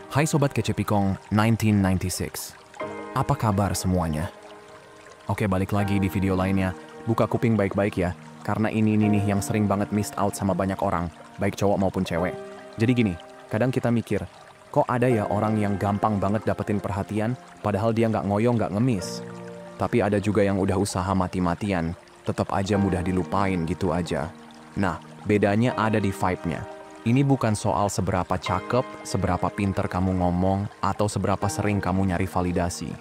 Hai Sobat Kecepikong 1996. Apa kabar semuanya? Oke, balik lagi di video lainnya. Buka kuping baik-baik ya, karena ini nih yang sering banget missed out sama banyak orang, baik cowok maupun cewek. Jadi gini, kadang kita mikir, kok ada ya orang yang gampang banget dapetin perhatian, padahal dia nggak ngoyo nggak ngemis. Tapi ada juga yang udah usaha mati-matian, tetap aja mudah dilupain gitu aja. Nah, bedanya ada di vibe-nya. Ini bukan soal seberapa cakep, seberapa pinter kamu ngomong, atau seberapa sering kamu nyari validasi.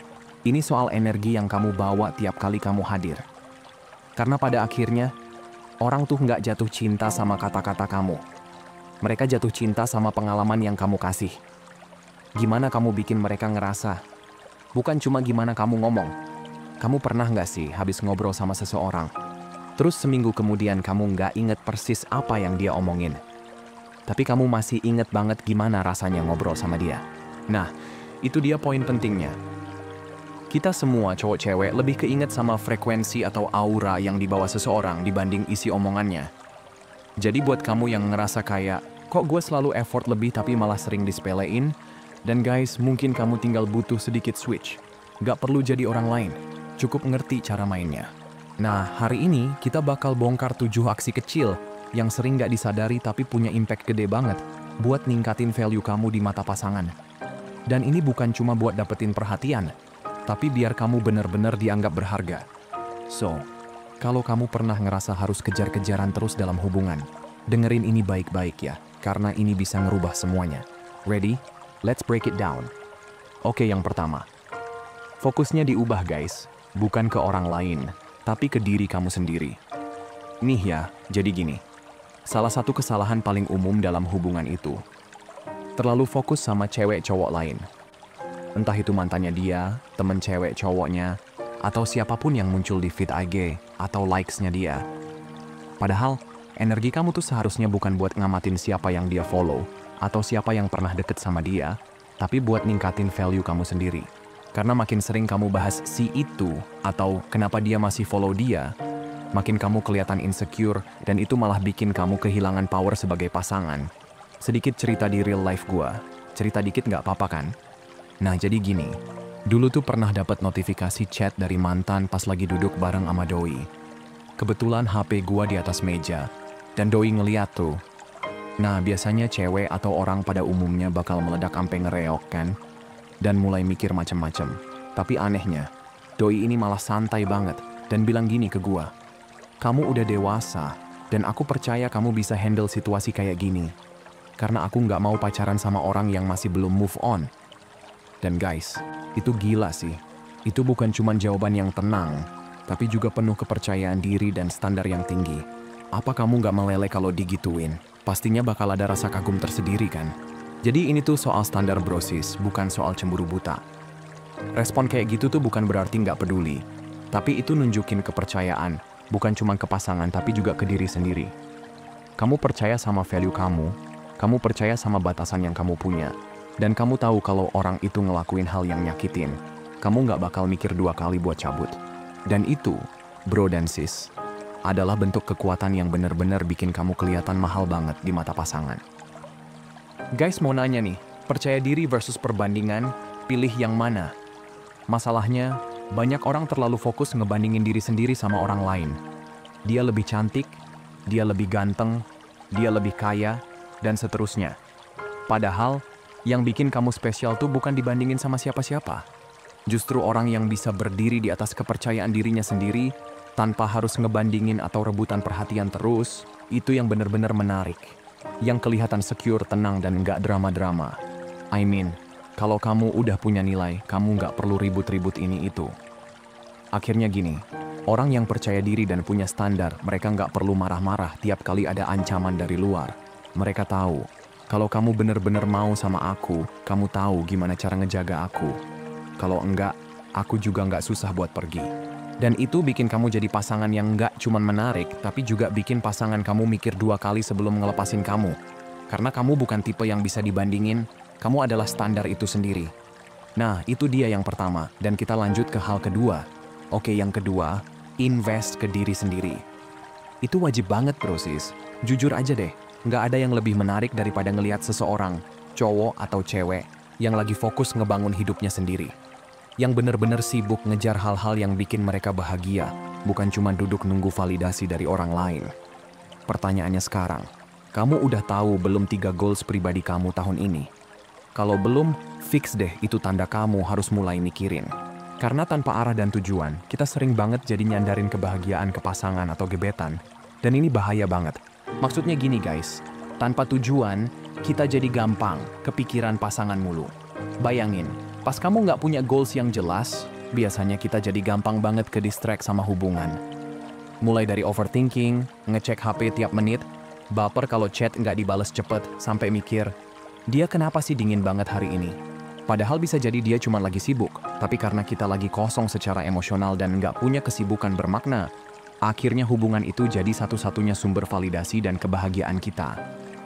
Ini soal energi yang kamu bawa tiap kali kamu hadir. Karena pada akhirnya, orang tuh nggak jatuh cinta sama kata-kata kamu. Mereka jatuh cinta sama pengalaman yang kamu kasih. Gimana kamu bikin mereka ngerasa? Bukan cuma gimana kamu ngomong. Kamu pernah nggak sih habis ngobrol sama seseorang, terus seminggu kemudian kamu nggak inget persis apa yang dia omongin? Tapi kamu masih inget banget gimana rasanya ngobrol sama dia. Nah, itu dia poin pentingnya. Kita semua cowok cewek lebih keinget sama frekuensi atau aura yang dibawa seseorang dibanding isi omongannya. Jadi buat kamu yang ngerasa kayak, kok gue selalu effort lebih tapi malah sering disepelein? Dan guys, mungkin kamu tinggal butuh sedikit switch. Gak perlu jadi orang lain, cukup ngerti cara mainnya. Nah, hari ini kita bakal bongkar 7 aksi kecil yang sering gak disadari tapi punya impact gede banget buat ningkatin value kamu di mata pasangan. Dan ini bukan cuma buat dapetin perhatian, tapi biar kamu bener-bener dianggap berharga. So, kalau kamu pernah ngerasa harus kejar-kejaran terus dalam hubungan, dengerin ini baik-baik ya, karena ini bisa ngerubah semuanya. Ready? Let's break it down. Oke, yang pertama. Fokusnya diubah guys, bukan ke orang lain, tapi ke diri kamu sendiri. Nih ya, jadi gini. Salah satu kesalahan paling umum dalam hubungan itu, terlalu fokus sama cewek cowok lain. Entah itu mantannya dia, temen cewek cowoknya, atau siapapun yang muncul di feed IG atau likes-nya dia. Padahal, energi kamu tuh seharusnya bukan buat ngamatin siapa yang dia follow, atau siapa yang pernah deket sama dia, tapi buat ningkatin value kamu sendiri. Karena makin sering kamu bahas si itu, atau kenapa dia masih follow dia, makin kamu kelihatan insecure dan itu malah bikin kamu kehilangan power sebagai pasangan. Sedikit cerita di real life gua. Cerita dikit nggak apa-apa kan? Nah jadi gini, dulu tuh pernah dapat notifikasi chat dari mantan pas lagi duduk bareng sama doi. Kebetulan HP gua di atas meja dan doi ngeliat tuh. Nah biasanya cewek atau orang pada umumnya bakal meledak ampe ngereok kan? Dan mulai mikir macem-macem. Tapi anehnya, doi ini malah santai banget dan bilang gini ke gua. Kamu udah dewasa, dan aku percaya kamu bisa handle situasi kayak gini. Karena aku nggak mau pacaran sama orang yang masih belum move on. Dan guys, itu gila sih. Itu bukan cuma jawaban yang tenang, tapi juga penuh kepercayaan diri dan standar yang tinggi. Apa kamu nggak meleleh kalau digituin? Pastinya bakal ada rasa kagum tersendiri kan? Jadi ini tuh soal standar brosis, bukan soal cemburu buta. Respon kayak gitu tuh bukan berarti nggak peduli, tapi itu nunjukin kepercayaan. Bukan cuma ke pasangan, tapi juga ke diri sendiri. Kamu percaya sama value kamu percaya sama batasan yang kamu punya, dan kamu tahu kalau orang itu ngelakuin hal yang nyakitin, kamu nggak bakal mikir 2 kali buat cabut. Dan itu, bro dan sis, adalah bentuk kekuatan yang bener-bener bikin kamu kelihatan mahal banget di mata pasangan. Guys mau nanya nih, percaya diri versus perbandingan, pilih yang mana? Masalahnya, banyak orang terlalu fokus ngebandingin diri sendiri sama orang lain. Dia lebih cantik, dia lebih ganteng, dia lebih kaya, dan seterusnya. Padahal, yang bikin kamu spesial tuh bukan dibandingin sama siapa-siapa. Justru orang yang bisa berdiri di atas kepercayaan dirinya sendiri, tanpa harus ngebandingin atau rebutan perhatian terus, itu yang bener-bener menarik. Yang kelihatan secure, tenang, dan nggak drama-drama. I mean, kalau kamu udah punya nilai, kamu nggak perlu ribut-ribut ini itu. Akhirnya gini, orang yang percaya diri dan punya standar, mereka nggak perlu marah-marah tiap kali ada ancaman dari luar. Mereka tahu, kalau kamu bener-bener mau sama aku, kamu tahu gimana cara ngejaga aku. Kalau enggak, aku juga nggak susah buat pergi. Dan itu bikin kamu jadi pasangan yang nggak cuman menarik, tapi juga bikin pasangan kamu mikir 2 kali sebelum ngelepasin kamu. Karena kamu bukan tipe yang bisa dibandingin, kamu adalah standar itu sendiri. Nah, itu dia yang pertama, dan kita lanjut ke hal kedua. Oke, yang kedua, invest ke diri sendiri. Itu wajib banget bro sis. Jujur aja deh, nggak ada yang lebih menarik daripada ngelihat seseorang, cowok atau cewek, yang lagi fokus ngebangun hidupnya sendiri. Yang bener-bener sibuk ngejar hal-hal yang bikin mereka bahagia, bukan cuma duduk nunggu validasi dari orang lain. Pertanyaannya sekarang, kamu udah tahu belum 3 goals pribadi kamu tahun ini? Kalau belum, fix deh itu tanda kamu harus mulai mikirin. Karena tanpa arah dan tujuan, kita sering banget jadi nyandarin kebahagiaan ke pasangan atau gebetan. Dan ini bahaya banget. Maksudnya gini guys, tanpa tujuan, kita jadi gampang kepikiran pasangan mulu. Bayangin, pas kamu nggak punya goals yang jelas, biasanya kita jadi gampang banget ke distract sama hubungan. Mulai dari overthinking, ngecek HP tiap menit, baper kalau chat nggak dibales cepet, sampai mikir, dia kenapa sih dingin banget hari ini? Padahal bisa jadi dia cuma lagi sibuk, tapi karena kita lagi kosong secara emosional dan nggak punya kesibukan bermakna, akhirnya hubungan itu jadi satu-satunya sumber validasi dan kebahagiaan kita.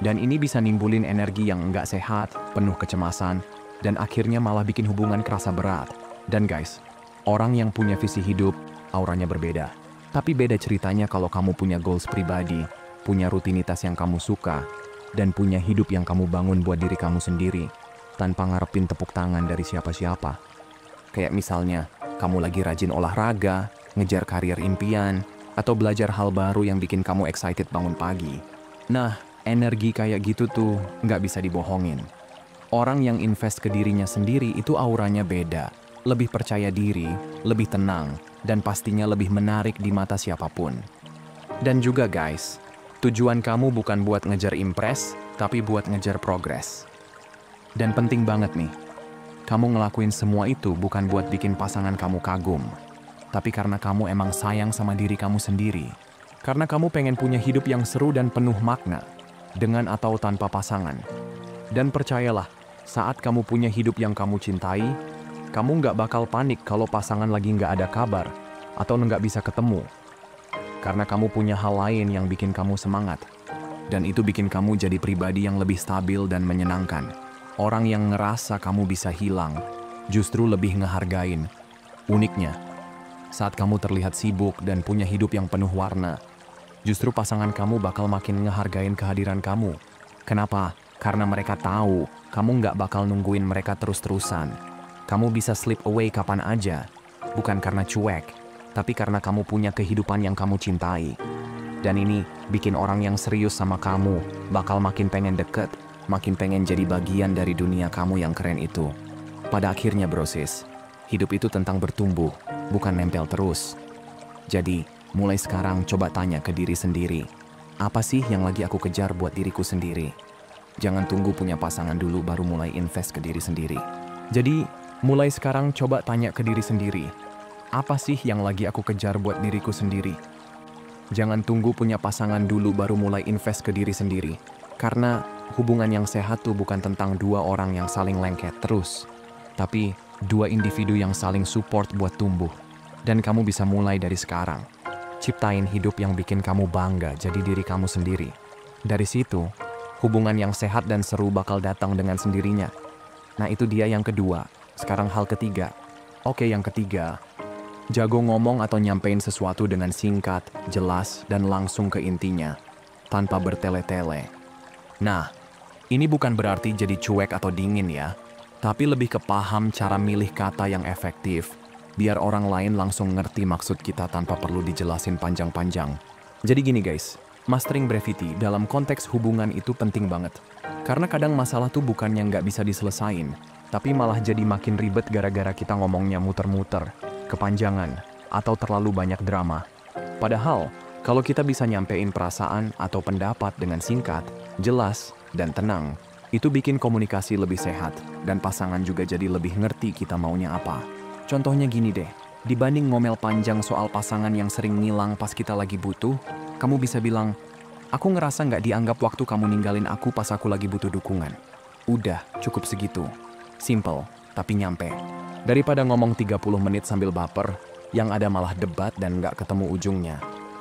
Dan ini bisa nimbulin energi yang nggak sehat, penuh kecemasan, dan akhirnya malah bikin hubungan kerasa berat. Dan guys, orang yang punya visi hidup, auranya berbeda. Tapi beda ceritanya kalau kamu punya goals pribadi, punya rutinitas yang kamu suka, dan punya hidup yang kamu bangun buat diri kamu sendiri, tanpa ngarepin tepuk tangan dari siapa-siapa. Kayak misalnya, kamu lagi rajin olahraga, ngejar karir impian, atau belajar hal baru yang bikin kamu excited bangun pagi. Nah, energi kayak gitu tuh nggak bisa dibohongin. Orang yang invest ke dirinya sendiri itu auranya beda, lebih percaya diri, lebih tenang, dan pastinya lebih menarik di mata siapapun. Dan juga guys, tujuan kamu bukan buat ngejar impress, tapi buat ngejar progress. Dan penting banget nih, kamu ngelakuin semua itu bukan buat bikin pasangan kamu kagum, tapi karena kamu emang sayang sama diri kamu sendiri. Karena kamu pengen punya hidup yang seru dan penuh makna, dengan atau tanpa pasangan. Dan percayalah, saat kamu punya hidup yang kamu cintai, kamu nggak bakal panik kalau pasangan lagi nggak ada kabar atau nggak bisa ketemu. Karena kamu punya hal lain yang bikin kamu semangat. Dan itu bikin kamu jadi pribadi yang lebih stabil dan menyenangkan. Orang yang ngerasa kamu bisa hilang, justru lebih ngehargain. Uniknya, saat kamu terlihat sibuk dan punya hidup yang penuh warna, justru pasangan kamu bakal makin ngehargain kehadiran kamu. Kenapa? Karena mereka tahu kamu nggak bakal nungguin mereka terus-terusan. Kamu bisa slip away kapan aja, bukan karena cuek, tapi karena kamu punya kehidupan yang kamu cintai. Dan ini bikin orang yang serius sama kamu bakal makin pengen deket, makin pengen jadi bagian dari dunia kamu yang keren itu. Pada akhirnya brosis, hidup itu tentang bertumbuh, bukan nempel terus. Jadi, mulai sekarang coba tanya ke diri sendiri, apa sih yang lagi aku kejar buat diriku sendiri? Jangan tunggu punya pasangan dulu baru mulai invest ke diri sendiri. Jadi, mulai sekarang coba tanya ke diri sendiri, apa sih yang lagi aku kejar buat diriku sendiri? Jangan tunggu punya pasangan dulu baru mulai invest ke diri sendiri. Karena hubungan yang sehat tuh bukan tentang dua orang yang saling lengket terus, tapi dua individu yang saling support buat tumbuh. Dan kamu bisa mulai dari sekarang. Ciptain hidup yang bikin kamu bangga jadi diri kamu sendiri. Dari situ, hubungan yang sehat dan seru bakal datang dengan sendirinya. Nah itu dia yang kedua. Sekarang hal ketiga. Oke, yang ketiga. Jago ngomong atau nyampein sesuatu dengan singkat, jelas, dan langsung ke intinya. Tanpa bertele-tele. Nah, ini bukan berarti jadi cuek atau dingin ya. Tapi lebih ke paham cara milih kata yang efektif. Biar orang lain langsung ngerti maksud kita tanpa perlu dijelasin panjang-panjang. Jadi gini guys, mastering brevity dalam konteks hubungan itu penting banget. Karena kadang masalah tuh bukannya nggak bisa diselesain, tapi malah jadi makin ribet gara-gara kita ngomongnya muter-muter, kepanjangan, atau terlalu banyak drama. Padahal, kalau kita bisa nyampein perasaan atau pendapat dengan singkat, jelas, dan tenang, itu bikin komunikasi lebih sehat, dan pasangan juga jadi lebih ngerti kita maunya apa. Contohnya gini deh, dibanding ngomel panjang soal pasangan yang sering ngilang pas kita lagi butuh, kamu bisa bilang, aku ngerasa nggak dianggap waktu kamu ninggalin aku pas aku lagi butuh dukungan. Udah, cukup segitu. Simple, tapi nyampe. Daripada ngomong 30 menit sambil baper, yang ada malah debat dan nggak ketemu ujungnya.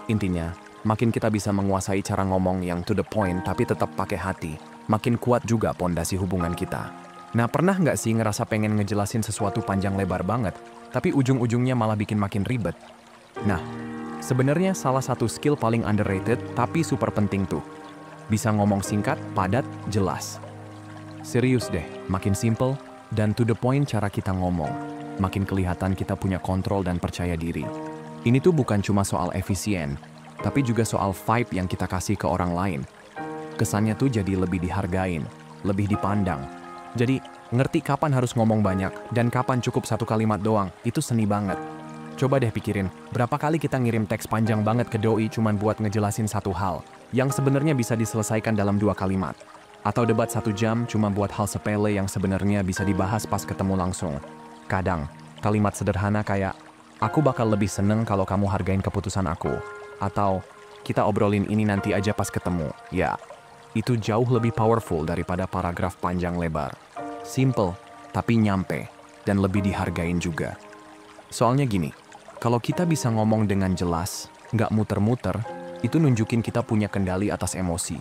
Intinya, makin kita bisa menguasai cara ngomong yang to the point tapi tetap pakai hati, makin kuat juga pondasi hubungan kita. Nah, pernah nggak sih ngerasa pengen ngejelasin sesuatu panjang lebar banget, tapi ujung-ujungnya malah bikin makin ribet? Nah, sebenarnya salah satu skill paling underrated tapi super penting tuh. Bisa ngomong singkat, padat, jelas. Serius deh, makin simple, Dan to the point cara kita ngomong, makin kelihatan kita punya kontrol dan percaya diri. Ini tuh bukan cuma soal efisien, tapi juga soal vibe yang kita kasih ke orang lain. Kesannya tuh jadi lebih dihargain, lebih dipandang. Jadi, ngerti kapan harus ngomong banyak dan kapan cukup satu kalimat doang, itu seni banget. Coba deh pikirin, berapa kali kita ngirim teks panjang banget ke doi cuman buat ngejelasin satu hal, yang sebenarnya bisa diselesaikan dalam 2 kalimat. Atau debat 1 jam cuma buat hal sepele yang sebenarnya bisa dibahas pas ketemu langsung. Kadang, kalimat sederhana kayak, aku bakal lebih seneng kalau kamu hargain keputusan aku. Atau, kita obrolin ini nanti aja pas ketemu. Ya, itu jauh lebih powerful daripada paragraf panjang lebar. Simple, tapi nyampe, dan lebih dihargain juga. Soalnya gini, kalau kita bisa ngomong dengan jelas, nggak muter-muter, itu nunjukin kita punya kendali atas emosi.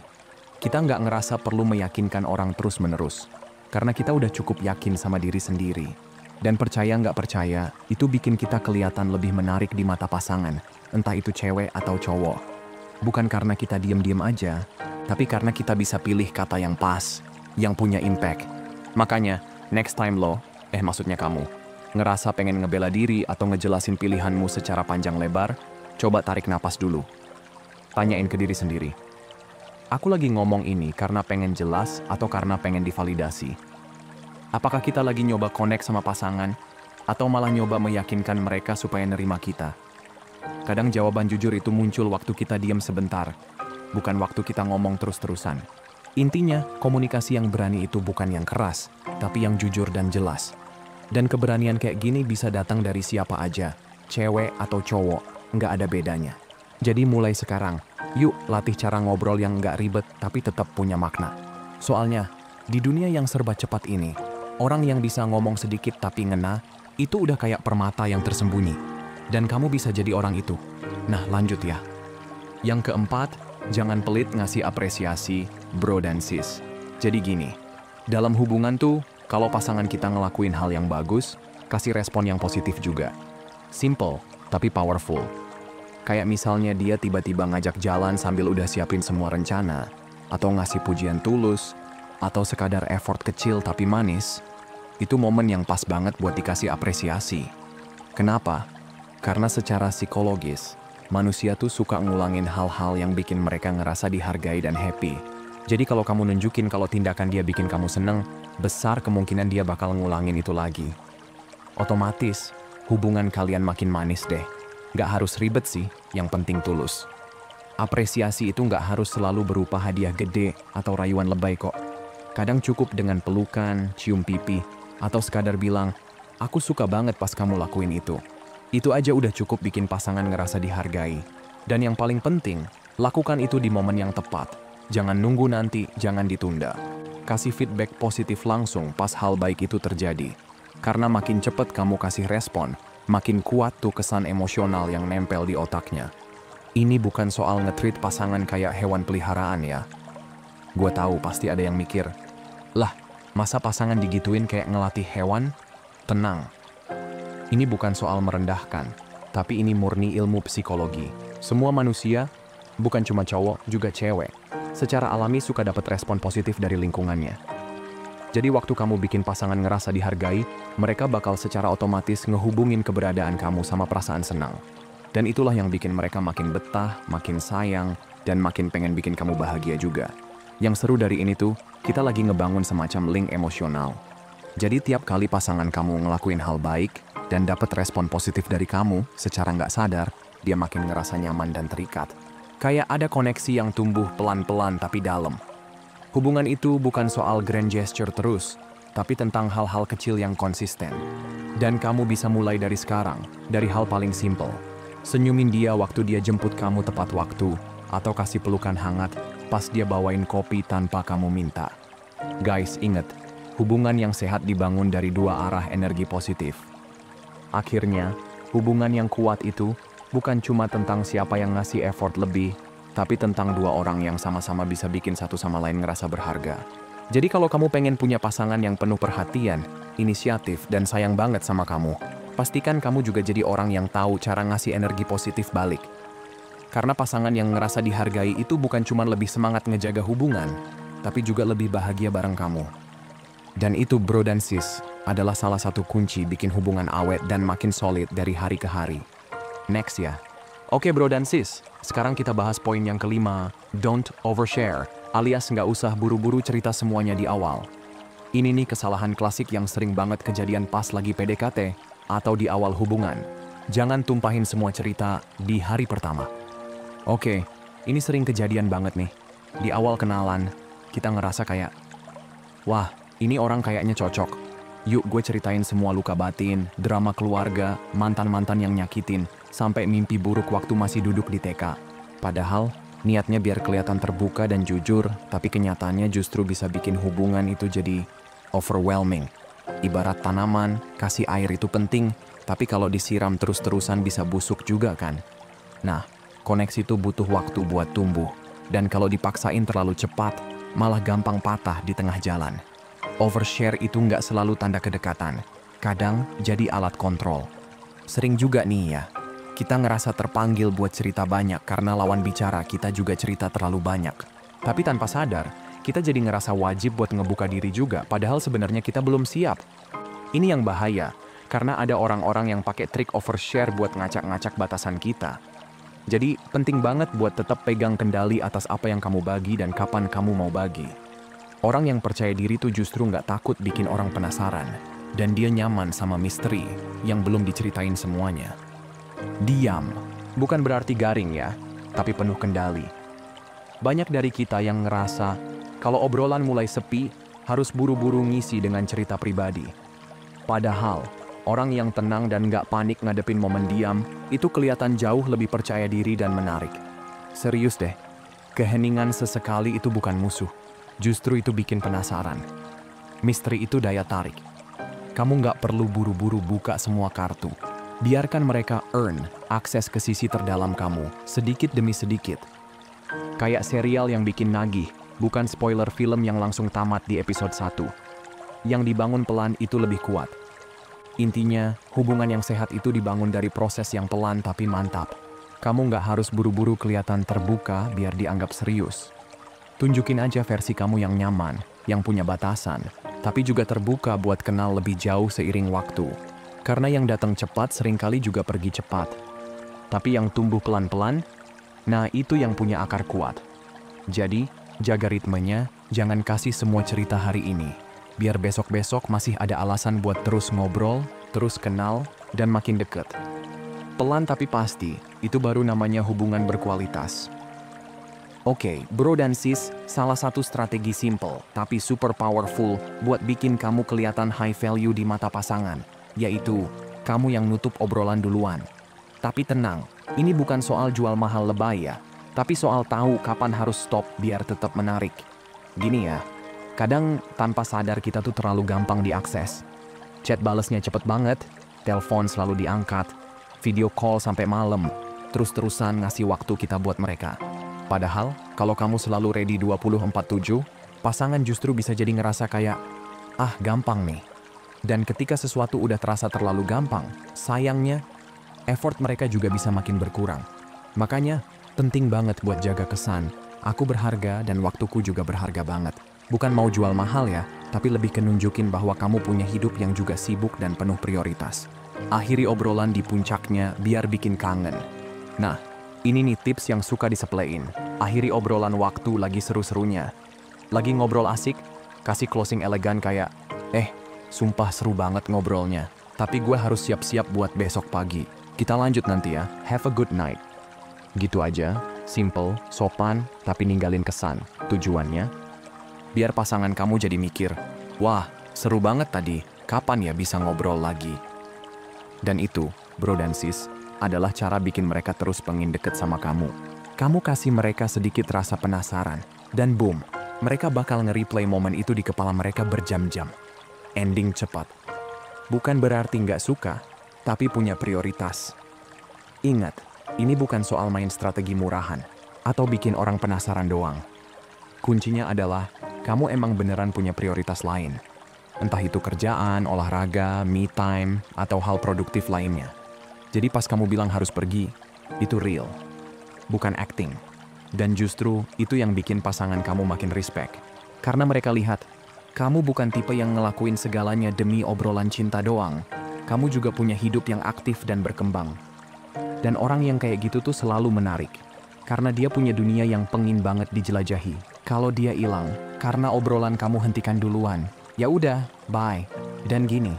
Kita nggak ngerasa perlu meyakinkan orang terus-menerus, karena kita udah cukup yakin sama diri sendiri. Dan percaya nggak percaya, itu bikin kita kelihatan lebih menarik di mata pasangan, entah itu cewek atau cowok. Bukan karena kita diem-diem aja, tapi karena kita bisa pilih kata yang pas, yang punya impact. Makanya, next time maksudnya kamu, ngerasa pengen ngebela diri atau ngejelasin pilihanmu secara panjang lebar, coba tarik napas dulu. Tanyain ke diri sendiri. Aku lagi ngomong ini karena pengen jelas atau karena pengen divalidasi? Apakah kita lagi nyoba connect sama pasangan atau malah nyoba meyakinkan mereka supaya nerima kita? Kadang jawaban jujur itu muncul waktu kita diam sebentar, bukan waktu kita ngomong terus-terusan. Intinya, komunikasi yang berani itu bukan yang keras, tapi yang jujur dan jelas. Dan keberanian kayak gini bisa datang dari siapa aja, cewek atau cowok, nggak ada bedanya. Jadi mulai sekarang, yuk latih cara ngobrol yang nggak ribet tapi tetap punya makna. Soalnya, di dunia yang serba cepat ini, orang yang bisa ngomong sedikit tapi ngena, itu udah kayak permata yang tersembunyi. Dan kamu bisa jadi orang itu. Nah, lanjut ya. Yang keempat, jangan pelit ngasih apresiasi, bro dan sis. Jadi gini, dalam hubungan tuh, kalau pasangan kita ngelakuin hal yang bagus, kasih respon yang positif juga. Simple, tapi powerful. Kayak misalnya dia tiba-tiba ngajak jalan sambil udah siapin semua rencana, atau ngasih pujian tulus, atau sekadar effort kecil tapi manis, itu momen yang pas banget buat dikasih apresiasi. Kenapa? Karena secara psikologis, manusia tuh suka ngulangin hal-hal yang bikin mereka ngerasa dihargai dan happy. Jadi kalau kamu nunjukin kalau tindakan dia bikin kamu seneng, besar kemungkinan dia bakal ngulangin itu lagi. Otomatis, hubungan kalian makin manis deh. Nggak harus ribet sih, yang penting tulus. Apresiasi itu nggak harus selalu berupa hadiah gede atau rayuan lebay kok. Kadang cukup dengan pelukan, cium pipi, atau sekadar bilang, aku suka banget pas kamu lakuin itu. Itu aja udah cukup bikin pasangan ngerasa dihargai. Dan yang paling penting, lakukan itu di momen yang tepat. Jangan nunggu nanti, jangan ditunda. Kasih feedback positif langsung pas hal baik itu terjadi. Karena makin cepet kamu kasih respon, makin kuat tuh kesan emosional yang nempel di otaknya. Ini bukan soal nge-treat pasangan kayak hewan peliharaan ya. Gue tahu pasti ada yang mikir, lah, masa pasangan digituin kayak ngelatih hewan? Tenang. Ini bukan soal merendahkan, tapi ini murni ilmu psikologi. Semua manusia, bukan cuma cowok, juga cewek, secara alami suka dapat respon positif dari lingkungannya. Jadi waktu kamu bikin pasangan ngerasa dihargai, mereka bakal secara otomatis ngehubungin keberadaan kamu sama perasaan senang. Dan itulah yang bikin mereka makin betah, makin sayang, dan makin pengen bikin kamu bahagia juga. Yang seru dari ini tuh, kita lagi ngebangun semacam link emosional. Jadi tiap kali pasangan kamu ngelakuin hal baik, dan dapat respon positif dari kamu, secara nggak sadar, dia makin ngerasa nyaman dan terikat. Kayak ada koneksi yang tumbuh pelan-pelan tapi dalam. Hubungan itu bukan soal grand gesture terus, tapi tentang hal-hal kecil yang konsisten. Dan kamu bisa mulai dari sekarang, dari hal paling simple. Senyumin dia waktu dia jemput kamu tepat waktu, atau kasih pelukan hangat pas dia bawain kopi tanpa kamu minta. Guys, inget, hubungan yang sehat dibangun dari 2 arah energi positif. Akhirnya, hubungan yang kuat itu bukan cuma tentang siapa yang ngasih effort lebih, tapi tentang 2 orang yang sama-sama bisa bikin satu sama lain ngerasa berharga. Jadi kalau kamu pengen punya pasangan yang penuh perhatian, inisiatif, dan sayang banget sama kamu, pastikan kamu juga jadi orang yang tahu cara ngasih energi positif balik. Karena pasangan yang ngerasa dihargai itu bukan cuma lebih semangat ngejaga hubungan, tapi juga lebih bahagia bareng kamu. Dan itu bro dan sis, adalah salah satu kunci bikin hubungan awet dan makin solid dari hari ke hari. Next ya. Oke bro dan sis, sekarang kita bahas poin yang kelima, don't overshare, alias nggak usah buru-buru cerita semuanya di awal. Ini nih kesalahan klasik yang sering banget kejadian pas lagi PDKT atau di awal hubungan. Jangan tumpahin semua cerita di hari pertama. Oke, ini sering kejadian banget nih. Di awal kenalan, kita ngerasa kayak, wah, ini orang kayaknya cocok. Yuk gue ceritain semua luka batin, drama keluarga, mantan-mantan yang nyakitin, sampai mimpi buruk waktu masih duduk di TK. Padahal, niatnya biar kelihatan terbuka dan jujur, tapi kenyataannya justru bisa bikin hubungan itu jadi overwhelming. Ibarat tanaman, kasih air itu penting, tapi kalau disiram terus-terusan bisa busuk juga kan? Nah, koneksi itu butuh waktu buat tumbuh. Dan kalau dipaksain terlalu cepat, malah gampang patah di tengah jalan. Overshare itu nggak selalu tanda kedekatan. Kadang jadi alat kontrol. Sering juga nih ya, kita ngerasa terpanggil buat cerita banyak karena lawan bicara kita juga cerita terlalu banyak. Tapi tanpa sadar, kita jadi ngerasa wajib buat ngebuka diri juga, padahal sebenarnya kita belum siap. Ini yang bahaya, karena ada orang-orang yang pakai trik overshare buat ngacak-ngacak batasan kita. Jadi penting banget buat tetap pegang kendali atas apa yang kamu bagi dan kapan kamu mau bagi. Orang yang percaya diri tuh justru nggak takut bikin orang penasaran. Dan dia nyaman sama misteri yang belum diceritain semuanya. Diam, bukan berarti garing ya, tapi penuh kendali. Banyak dari kita yang ngerasa kalau obrolan mulai sepi, harus buru-buru ngisi dengan cerita pribadi. Padahal, orang yang tenang dan nggak panik ngadepin momen diam, itu kelihatan jauh lebih percaya diri dan menarik. Serius deh, keheningan sesekali itu bukan musuh. Justru itu bikin penasaran. Misteri itu daya tarik. Kamu nggak perlu buru-buru buka semua kartu. Biarkan mereka earn akses ke sisi terdalam kamu, sedikit demi sedikit. Kayak serial yang bikin nagih, bukan spoiler film yang langsung tamat di episode 1. Yang dibangun pelan itu lebih kuat. Intinya, hubungan yang sehat itu dibangun dari proses yang pelan tapi mantap. Kamu nggak harus buru-buru kelihatan terbuka biar dianggap serius. Tunjukin aja versi kamu yang nyaman, yang punya batasan, tapi juga terbuka buat kenal lebih jauh seiring waktu. Karena yang datang cepat seringkali juga pergi cepat. Tapi yang tumbuh pelan-pelan, nah itu yang punya akar kuat. Jadi, jaga ritmenya, jangan kasih semua cerita hari ini. Biar besok-besok masih ada alasan buat terus ngobrol, terus kenal, dan makin deket. Pelan tapi pasti, itu baru namanya hubungan berkualitas. Oke, bro dan sis, salah satu strategi simple tapi super powerful buat bikin kamu kelihatan high value di mata pasangan, yaitu kamu yang nutup obrolan duluan. Tapi tenang, ini bukan soal jual mahal lebay ya, tapi soal tahu kapan harus stop biar tetap menarik. Gini ya, kadang tanpa sadar kita tuh terlalu gampang diakses. Chat balesnya cepet banget, telepon selalu diangkat, video call sampai malam, terus-terusan ngasih waktu kita buat mereka. Padahal, kalau kamu selalu ready 24/7, pasangan justru bisa jadi ngerasa kayak, ah gampang nih. Dan ketika sesuatu udah terasa terlalu gampang, sayangnya, effort mereka juga bisa makin berkurang. Makanya, penting banget buat jaga kesan, aku berharga dan waktuku juga berharga banget. Bukan mau jual mahal ya, tapi lebih ke nunjukin bahwa kamu punya hidup yang juga sibuk dan penuh prioritas. Akhiri obrolan di puncaknya biar bikin kangen. Nah, ini nih tips yang suka diseplein. Akhiri obrolan waktu lagi seru-serunya. Lagi ngobrol asik, kasih closing elegan kayak, sumpah seru banget ngobrolnya. Tapi gue harus siap-siap buat besok pagi. Kita lanjut nanti ya, have a good night. Gitu aja, simple, sopan, tapi ninggalin kesan. Tujuannya, biar pasangan kamu jadi mikir, wah, seru banget tadi, kapan ya bisa ngobrol lagi? Dan itu, bro dan sis, adalah cara bikin mereka terus pengen deket sama kamu. Kamu kasih mereka sedikit rasa penasaran, dan boom, mereka bakal nge-replay momen itu di kepala mereka berjam-jam. Ending cepat. Bukan berarti nggak suka, tapi punya prioritas. Ingat, ini bukan soal main strategi murahan, atau bikin orang penasaran doang. Kuncinya adalah, kamu emang beneran punya prioritas lain. Entah itu kerjaan, olahraga, me time, atau hal produktif lainnya. Jadi pas kamu bilang harus pergi, itu real. Bukan acting. Dan justru itu yang bikin pasangan kamu makin respect. Karena mereka lihat, Kamu bukan tipe yang ngelakuin segalanya demi obrolan cinta doang. Kamu juga punya hidup yang aktif dan berkembang. Dan orang yang kayak gitu tuh selalu menarik. Karena dia punya dunia yang pengin banget dijelajahi. Kalau dia hilang, karena obrolan kamu hentikan duluan, ya udah, bye. Dan gini,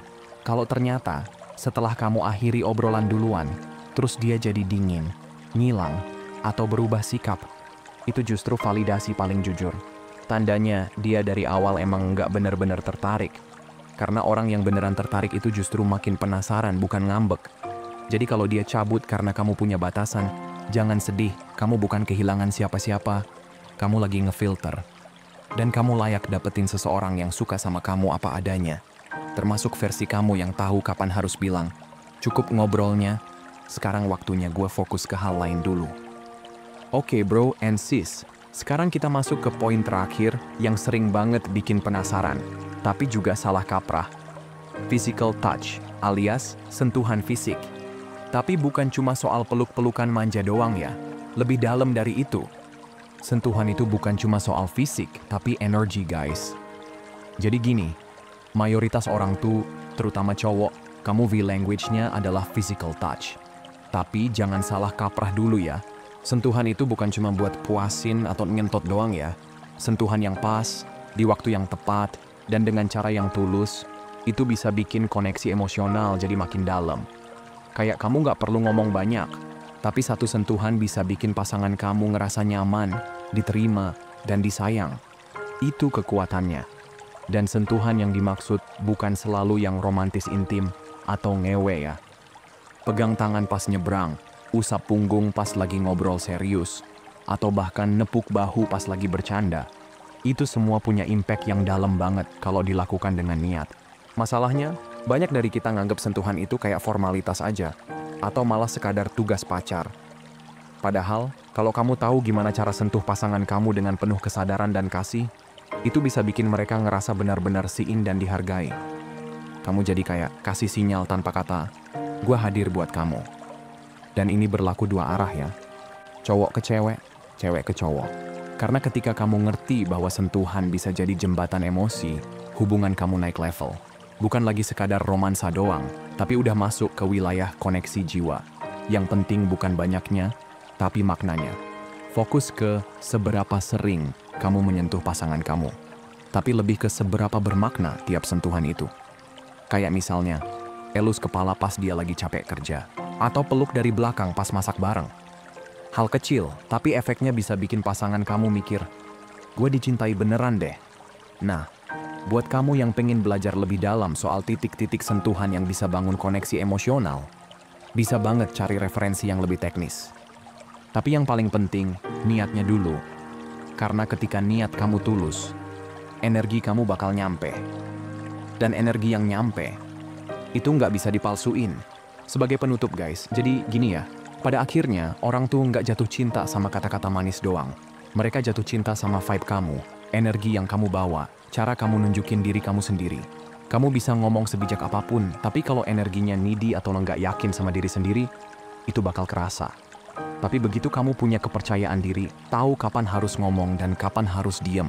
kalau ternyata setelah kamu akhiri obrolan duluan, terus dia jadi dingin, ngilang, atau berubah sikap, itu justru validasi paling jujur. Tandanya dia dari awal emang nggak bener-bener tertarik. Karena orang yang beneran tertarik itu justru makin penasaran, bukan ngambek. Jadi kalau dia cabut karena kamu punya batasan, jangan sedih, kamu bukan kehilangan siapa-siapa. Kamu lagi ngefilter. Dan kamu layak dapetin seseorang yang suka sama kamu apa adanya. Termasuk versi kamu yang tahu kapan harus bilang, cukup ngobrolnya, sekarang waktunya gue fokus ke hal lain dulu. Oke bro and sis, sekarang kita masuk ke poin terakhir yang sering banget bikin penasaran, tapi juga salah kaprah. Physical touch, alias sentuhan fisik. Tapi bukan cuma soal peluk-pelukan manja doang ya, lebih dalam dari itu. Sentuhan itu bukan cuma soal fisik, tapi energi guys. Jadi gini, mayoritas orang tuh, terutama cowok, kamu V-language-nya adalah physical touch. Tapi jangan salah kaprah dulu ya. Sentuhan itu bukan cuma buat puasin atau ngentot doang ya. Sentuhan yang pas, di waktu yang tepat, dan dengan cara yang tulus, itu bisa bikin koneksi emosional jadi makin dalam. Kayak kamu nggak perlu ngomong banyak, tapi satu sentuhan bisa bikin pasangan kamu ngerasa nyaman, diterima, dan disayang. Itu kekuatannya. Dan sentuhan yang dimaksud bukan selalu yang romantis intim atau ngewe ya. Pegang tangan pas nyebrang, usap punggung pas lagi ngobrol serius, atau bahkan nepuk bahu pas lagi bercanda. Itu semua punya impact yang dalam banget kalau dilakukan dengan niat. Masalahnya, banyak dari kita nganggap sentuhan itu kayak formalitas aja, atau malah sekadar tugas pacar. Padahal, kalau kamu tahu gimana cara sentuh pasangan kamu dengan penuh kesadaran dan kasih, itu bisa bikin mereka ngerasa benar-benar seen dan dihargai. Kamu jadi kayak kasih sinyal tanpa kata, "Gua hadir buat kamu." Dan ini berlaku dua arah ya. Cowok ke cewek, cewek ke cowok. Karena ketika kamu ngerti bahwa sentuhan bisa jadi jembatan emosi, hubungan kamu naik level. Bukan lagi sekadar romansa doang, tapi udah masuk ke wilayah koneksi jiwa. Yang penting bukan banyaknya, tapi maknanya. Fokus ke seberapa sering kamu menyentuh pasangan kamu. Tapi lebih ke seberapa bermakna tiap sentuhan itu. Kayak misalnya, elus kepala pas dia lagi capek kerja. Atau peluk dari belakang pas masak bareng. Hal kecil, tapi efeknya bisa bikin pasangan kamu mikir, gue dicintai beneran deh. Nah, buat kamu yang pengen belajar lebih dalam soal titik-titik sentuhan yang bisa bangun koneksi emosional, bisa banget cari referensi yang lebih teknis. Tapi yang paling penting, niatnya dulu. Karena ketika niat kamu tulus, energi kamu bakal nyampe. Dan energi yang nyampe, itu nggak bisa dipalsuin. Sebagai penutup guys, jadi gini ya, pada akhirnya orang tuh nggak jatuh cinta sama kata-kata manis doang. Mereka jatuh cinta sama vibe kamu, energi yang kamu bawa, cara kamu nunjukin diri kamu sendiri. Kamu bisa ngomong sebijak apapun, tapi kalau energinya needy atau nggak yakin sama diri sendiri, itu bakal kerasa. Tapi begitu kamu punya kepercayaan diri, tahu kapan harus ngomong dan kapan harus diem,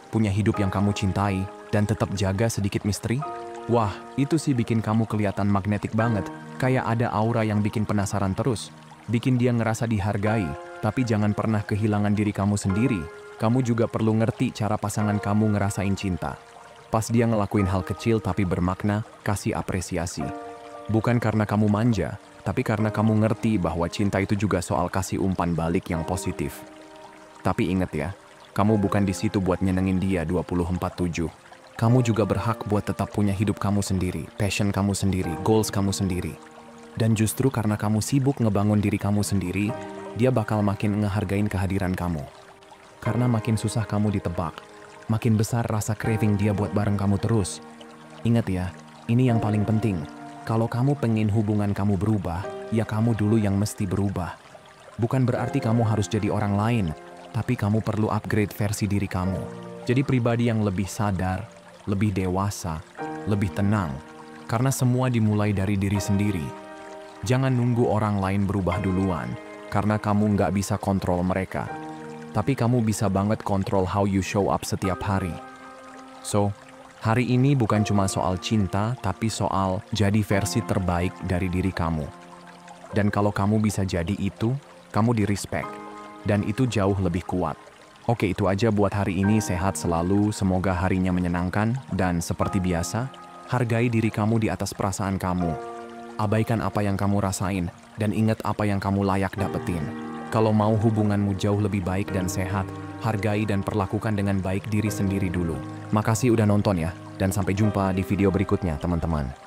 punya hidup yang kamu cintai, dan tetap jaga sedikit misteri, wah, itu sih bikin kamu kelihatan magnetik banget. Kayak ada aura yang bikin penasaran terus. Bikin dia ngerasa dihargai, tapi jangan pernah kehilangan diri kamu sendiri. Kamu juga perlu ngerti cara pasangan kamu ngerasain cinta. Pas dia ngelakuin hal kecil tapi bermakna, kasih apresiasi. Bukan karena kamu manja, tapi karena kamu ngerti bahwa cinta itu juga soal kasih umpan balik yang positif. Tapi inget ya, kamu bukan di situ buat nyenengin dia 24/7. Kamu juga berhak buat tetap punya hidup kamu sendiri, passion kamu sendiri, goals kamu sendiri. Dan justru karena kamu sibuk ngebangun diri kamu sendiri, dia bakal makin ngehargain kehadiran kamu. Karena makin susah kamu ditebak, makin besar rasa craving dia buat bareng kamu terus. Ingat ya, ini yang paling penting. Kalau kamu pengen hubungan kamu berubah, ya kamu dulu yang mesti berubah. Bukan berarti kamu harus jadi orang lain, tapi kamu perlu upgrade versi diri kamu. Jadi pribadi yang lebih sadar, lebih dewasa, lebih tenang, karena semua dimulai dari diri sendiri. Jangan nunggu orang lain berubah duluan, karena kamu nggak bisa kontrol mereka. Tapi kamu bisa banget kontrol how you show up setiap hari. So, Hari ini bukan cuma soal cinta, tapi soal jadi versi terbaik dari diri kamu. Dan kalau kamu bisa jadi itu, kamu di-respect. Dan itu jauh lebih kuat. Oke, itu aja buat hari ini. Sehat selalu, semoga harinya menyenangkan. Dan seperti biasa, hargai diri kamu di atas perasaan kamu. Abaikan apa yang kamu rasain, dan ingat apa yang kamu layak dapetin. Kalau mau hubunganmu jauh lebih baik dan sehat, hargai dan perlakukan dengan baik diri sendiri dulu. Makasih udah nonton ya, dan sampai jumpa di video berikutnya teman-teman.